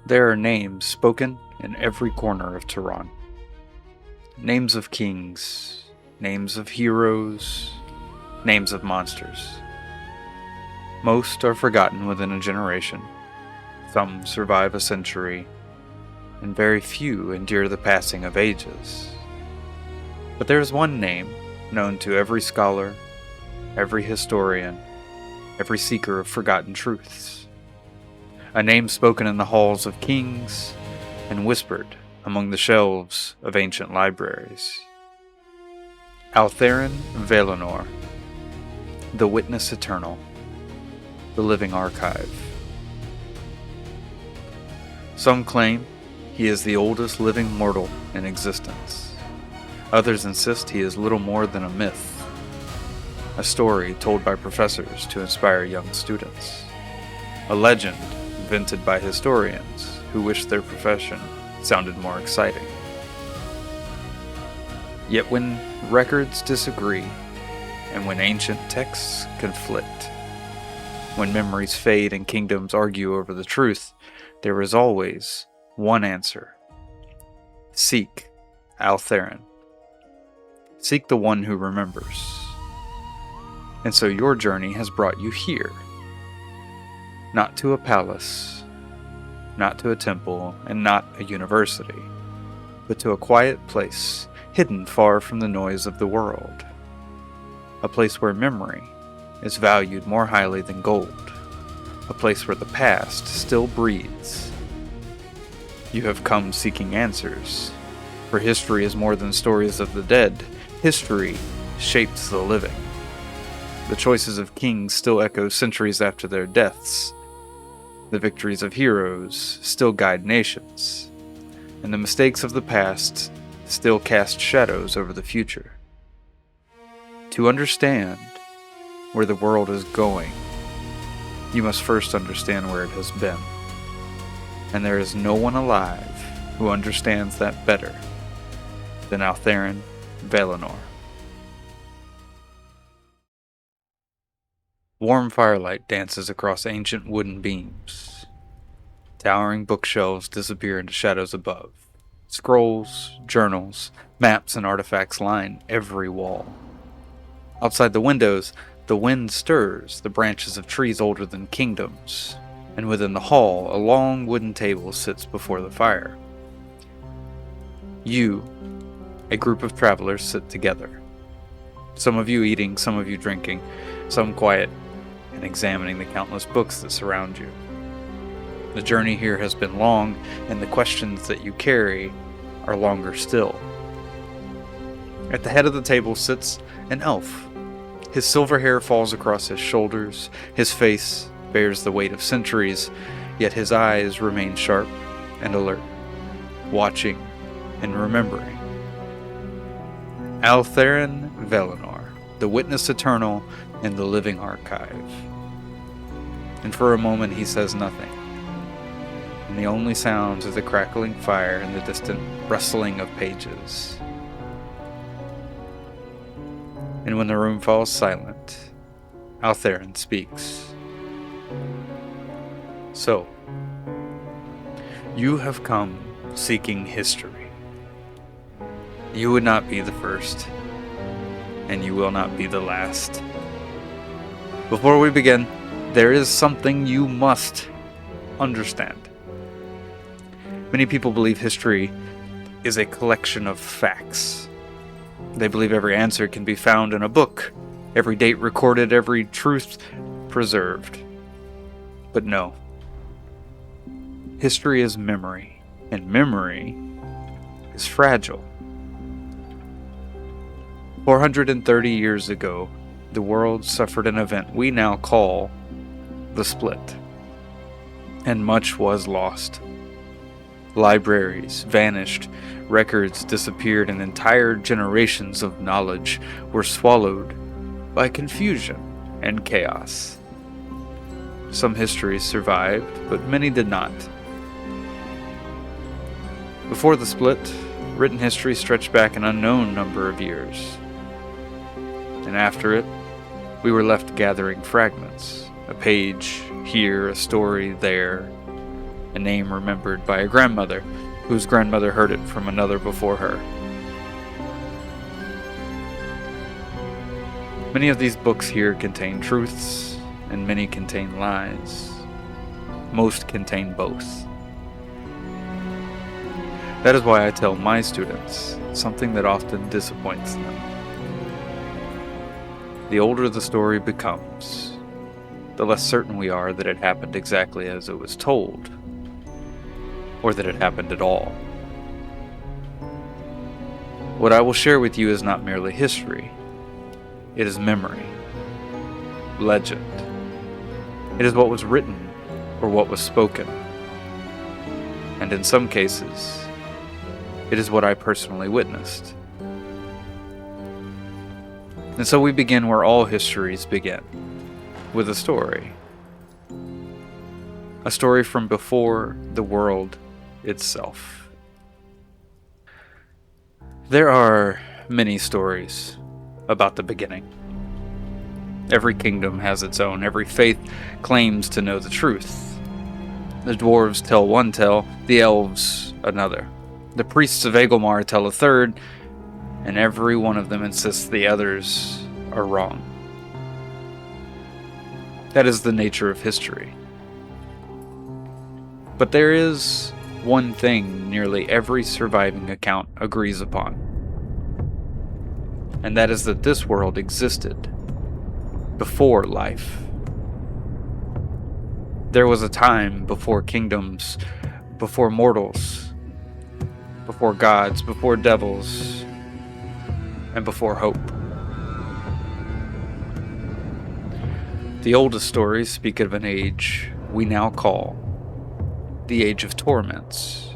There are names spoken in every corner of Tehran. Names of kings, names of heroes, names of monsters. Most are forgotten within a generation, some survive a century, and very few endure the passing of ages. But there is one name known to every scholar, every historian, every seeker of forgotten truths. A name spoken in the halls of kings and whispered among the shelves of ancient libraries. Ael'Theryn Vaelanor, the Witness Eternal, the Living Archive. Some claim he is the oldest living mortal in existence. Others insist he is little more than a myth, a story told by professors to inspire young students, a legend invented by historians who wish their profession sounded more exciting. Yet when records disagree, and when ancient texts conflict, when memories fade and kingdoms argue over the truth, there is always one answer. Seek Ael'Theryn. Seek the one who remembers. And so your journey has brought you here. Not to a palace, not to a temple, and not a university, but to a quiet place hidden far from the noise of the world. A place where memory is valued more highly than gold. A place where the past still breathes. You have come seeking answers, for history is more than stories of the dead. History shapes the living. The choices of kings still echo centuries after their deaths. The victories of heroes still guide nations, and the mistakes of the past still cast shadows over the future. To understand where the world is going, you must first understand where it has been. And there is no one alive who understands that better than Ael'Theryn Vaelanor. Warm firelight dances across ancient wooden beams. Towering bookshelves disappear into shadows above. Scrolls, journals, maps, and artifacts line every wall. Outside the windows, the wind stirs the branches of trees older than kingdoms, and within the hall, a long wooden table sits before the fire. You, a group of travelers, sit together. Some of you eating, some of you drinking, some quiet and examining the countless books that surround you. The journey here has been long, and the questions that you carry are longer still. At the head of the table sits an elf. His silver hair falls across his shoulders, his face bears the weight of centuries, yet his eyes remain sharp and alert, watching and remembering. Ael'Theryn Vaelanor, the Witness Eternal and the Living Archive. And for a moment he says nothing, and the only sounds are the crackling fire and the distant rustling of pages. And when the room falls silent, Ael'Theryn speaks. So, you have come seeking history. You would not be the first, and you will not be the last. Before we begin, there is something you must understand. Many people believe history is a collection of facts. They believe every answer can be found in a book, every date recorded, every truth preserved. But no. History is memory, and memory is fragile. 430 years ago, the world suffered an event we now call the Split, and much was lost. Libraries vanished, records disappeared, and entire generations of knowledge were swallowed by confusion and chaos. Some histories survived, but many did not. Before the Split, written history stretched back an unknown number of years. And after it, we were left gathering fragments, a page here, a story there, a name remembered by a grandmother, whose grandmother heard it from another before her. Many of these books here contain truths, and many contain lies. Most contain both. That is why I tell my students something that often disappoints them. The older the story becomes, the less certain we are that it happened exactly as it was told, or that it happened at all. What I will share with you is not merely history. It is memory, legend. It is what was written or what was spoken. And in some cases, it is what I personally witnessed. And so we begin where all histories begin, with a story. A story from before the world itself. There are many stories about the beginning. Every kingdom has its own. Every faith claims to know the truth. The dwarves tell one tale, the elves another. The priests of Ael'Theryn tell a third, and every one of them insists the others are wrong. That is the nature of history. But there is one thing nearly every surviving account agrees upon, and that is that this world existed before life. There was a time before kingdoms, before mortals, before gods, before devils, and before hope. The oldest stories speak of an age we now call the Age of Torments.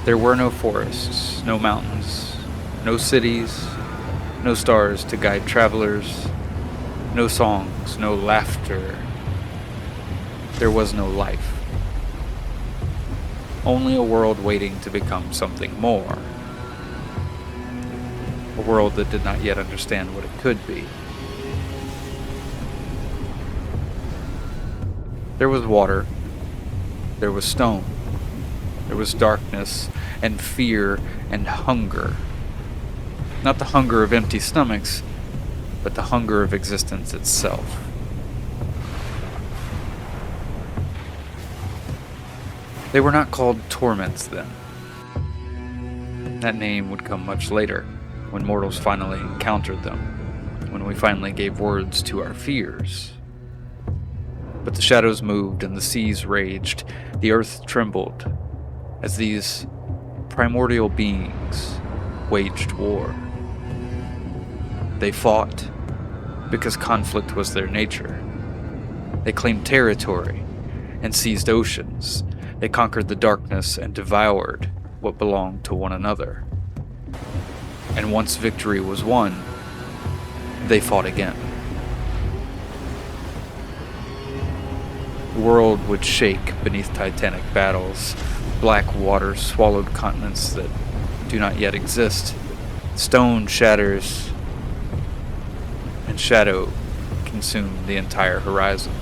There were no forests, no mountains, no cities, no stars to guide travelers, no songs, no laughter. There was no life. Only a world waiting to become something more. A world that did not yet understand what it could be. There was water. There was stone. There was darkness and fear and hunger. Not the hunger of empty stomachs, but the hunger of existence itself. They were not called torments then. That name would come much later, when mortals finally encountered them, when we finally gave words to our fears. But the shadows moved and the seas raged, the earth trembled, as these primordial beings waged war. They fought because conflict was their nature. They claimed territory and seized oceans. They conquered the darkness and devoured what belonged to one another. And once victory was won, they fought again. The world would shake beneath titanic battles. Black waters swallowed continents that do not yet exist. Stone shatters, and shadow consumed the entire horizon.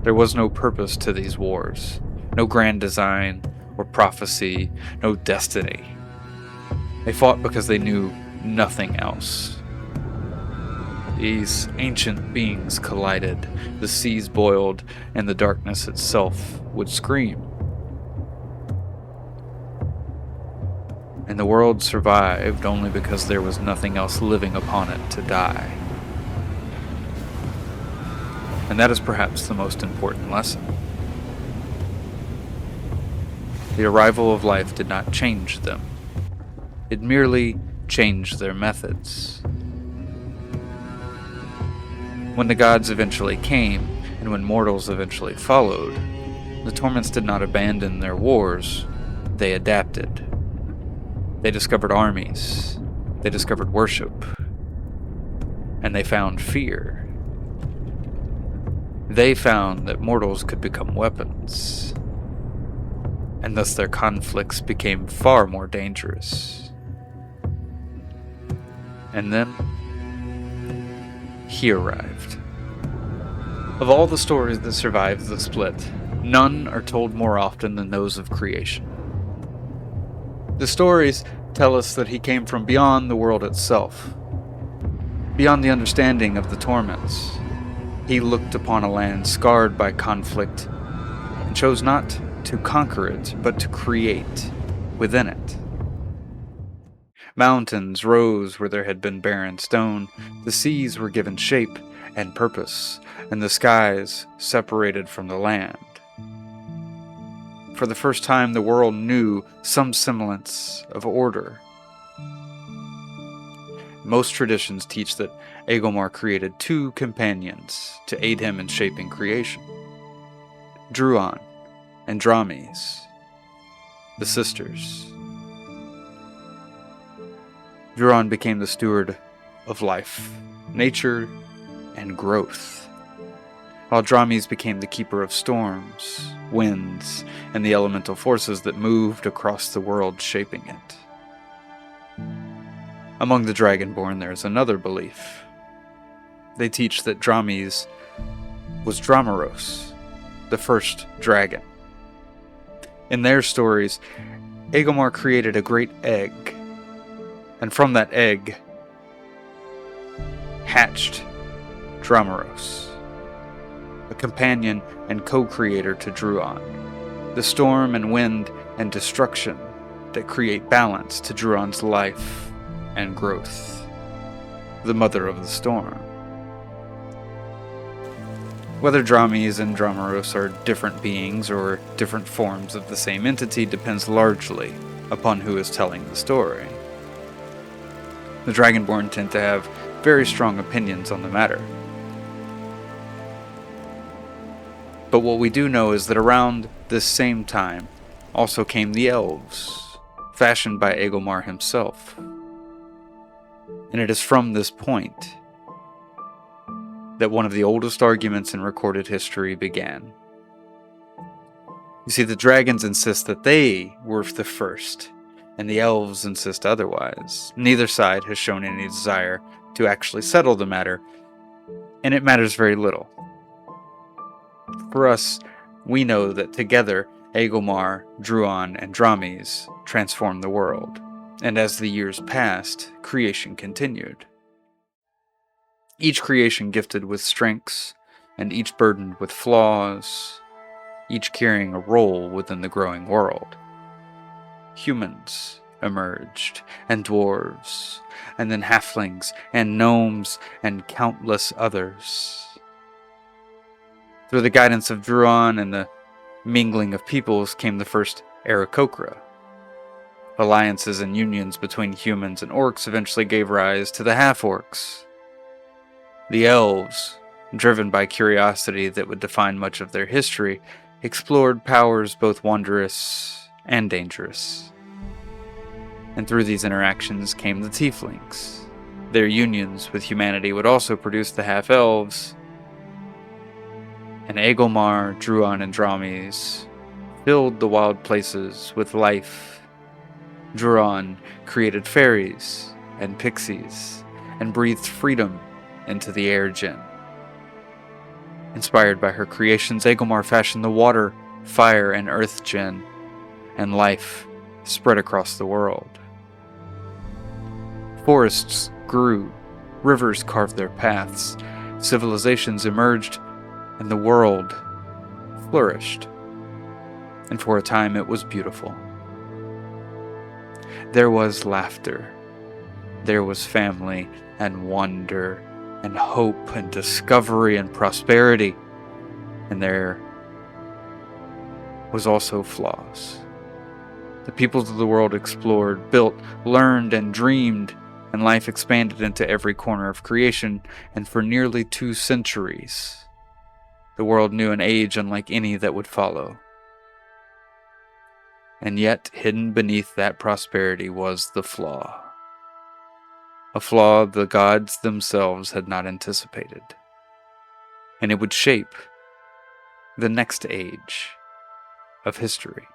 There was no purpose to these wars, no grand design or prophecy, no destiny. They fought because they knew nothing else. These ancient beings collided, the seas boiled, and the darkness itself would scream. And the world survived only because there was nothing else living upon it to die. And that is perhaps the most important lesson. The arrival of life did not change them. It merely changed their methods. When the gods eventually came, and when mortals eventually followed, the torments did not abandon their wars, they adapted. They discovered armies, they discovered worship, and they found fear. They found that mortals could become weapons, and thus their conflicts became far more dangerous. And then, he arrived. Of all the stories that survived the split, none are told more often than those of creation. The stories tell us that he came from beyond the world itself, beyond the understanding of the torments. He looked upon a land scarred by conflict and chose not to conquer it, but to create within it. Mountains rose where there had been barren stone, the seas were given shape and purpose, and the skies separated from the land. For the first time, the world knew some semblance of order. Most traditions teach that Ael'Mar created 2 companions to aid him in shaping creation: Druon and Dramies, the sisters. Druon became the steward of life, nature, and growth, while Dramies became the keeper of storms, winds, and the elemental forces that moved across the world, shaping it. Among the Dragonborn, there is another belief. They teach that Dramies was Dramaros, the first dragon. In their stories, Ael'Mar created a great egg, and from that egg hatched Dramaros, a companion and co-creator to Druon, the storm and wind and destruction that create balance to Druon's life and growth, the mother of the storm. Whether Dramies and Dramaros are different beings or different forms of the same entity depends largely upon who is telling the story. The Dragonborn tend to have very strong opinions on the matter. But what we do know is that around this same time also came the elves, fashioned by Ael'Mar himself. And it is from this point that one of the oldest arguments in recorded history began. You see, the dragons insist that they were the first, and the elves insist otherwise. Neither side has shown any desire to actually settle the matter, and it matters very little. For us, we know that together, Ael'Mar, Druon, and Dramies transformed the world, and as the years passed, creation continued. Each creation gifted with strengths, and each burdened with flaws, each carrying a role within the growing world. Humans emerged, and dwarves, and then halflings, and gnomes, and countless others. Through the guidance of Druon and the mingling of peoples came the first Aarakocra. Alliances and unions between humans and orcs eventually gave rise to the half-orcs. The elves, driven by curiosity that would define much of their history, explored powers both wondrous and dangerous. And through these interactions came the tieflings. Their unions with humanity would also produce the half-elves. And Ael'Mar, Druon, and Dramies filled the wild places with life. Druon created fairies and pixies and breathed freedom into the air djinn. Inspired by her creations, Ael'Mar fashioned the water, fire, and earth djinn, and life spread across the world. Forests grew, rivers carved their paths, civilizations emerged, and the world flourished. And for a time it was beautiful. There was laughter. There was family and wonder and hope and discovery and prosperity. And there was also flaws. The peoples of the world explored, built, learned, and dreamed, and life expanded into every corner of creation, and for nearly 2 centuries, the world knew an age unlike any that would follow. And yet, hidden beneath that prosperity was the flaw. A flaw the gods themselves had not anticipated. And it would shape the next age of history.